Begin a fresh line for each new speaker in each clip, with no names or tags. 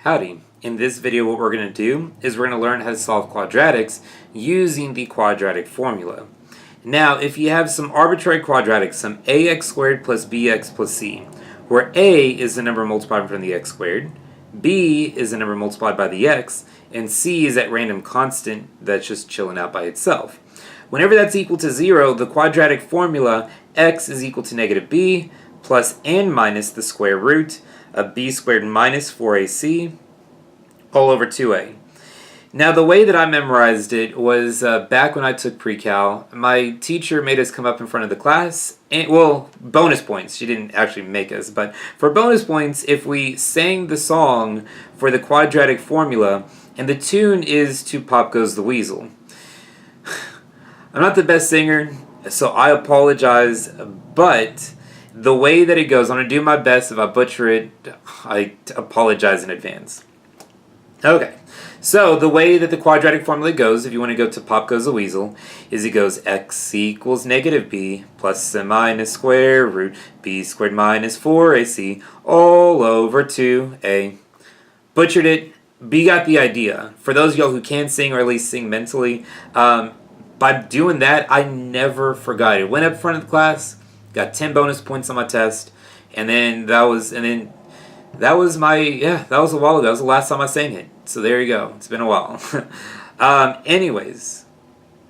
Howdy. In this video what we're going to do is we're going to learn how to solve quadratics using the quadratic formula. Now if you have some arbitrary quadratics, some ax squared plus bx plus c, where a is the number multiplied from the x squared, b is the number multiplied by the x, and c is that random constant that's just chilling out by itself. Whenever that's equal to 0, the quadratic formula x is equal to negative b plus and minus the square root of b squared minus 4ac all over 2a. Now the way that I memorized it was back when I took pre-cal, my teacher made us come up in front of the class, and well, bonus points, she didn't actually make us, but for bonus points, if we sang the song for the quadratic formula, and the tune is To Pop Goes the Weasel. I'm not the best singer, so I apologize, but the way that it goes, I'm going to do my best. If I butcher it, I apologize in advance. Okay, so the way that the quadratic formula goes, if you want to go to Pop Goes the Weasel, is it goes x equals negative b plus and minus square root b squared minus 4ac all over 2a. Butchered it, but you got the idea. For those of y'all who can sing, or at least sing mentally, by doing that, I never forgot it. Went up front of the class, got 10 bonus points on my test, and then that was my, that was a while ago. That was the last time I sang it. So there you go. It's been a while. Anyways,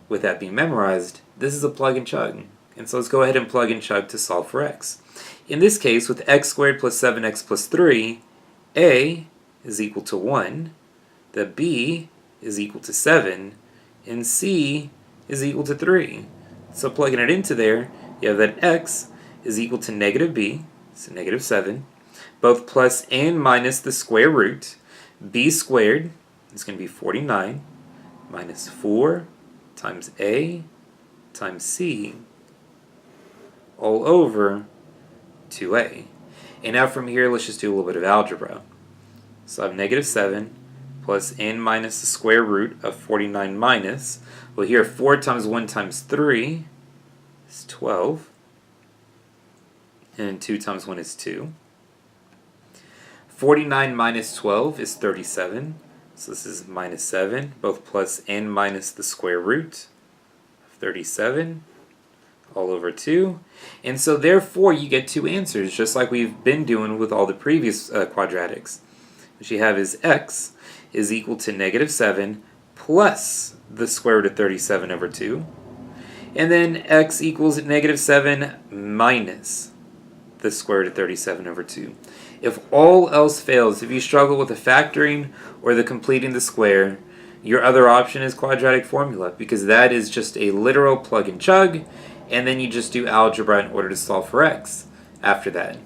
with that being memorized, this is a plug and chug. And so let's go ahead and plug and chug to solve for x. In this case, with x squared plus 7x plus 3, a is equal to 1, the b is equal to 7, and c is equal to 3. So plugging it into there, you have that x is equal to negative b, so negative 7, both plus and minus the square root. B squared is going to be 49 minus 4 times a times c all over 2a. And now from here, let's just do a little bit of algebra. So I have negative 7 plus and minus the square root of 49 minus, well here 4 times 1 times 3 is 12, and 2 times 1 is 2. 49 minus 12 is 37, so this is minus 7, both plus and minus the square root of 37 all over 2. And so therefore you get two answers, just like we've been doing with all the previous quadratics. What you have is x is equal to negative 7 plus the square root of 37 over 2. And then x equals negative 7 minus the square root of 37 over 2. If all else fails, if you struggle with the factoring or the completing the square, your other option is quadratic formula, because that is just a literal plug and chug, and then you just do algebra in order to solve for x after that.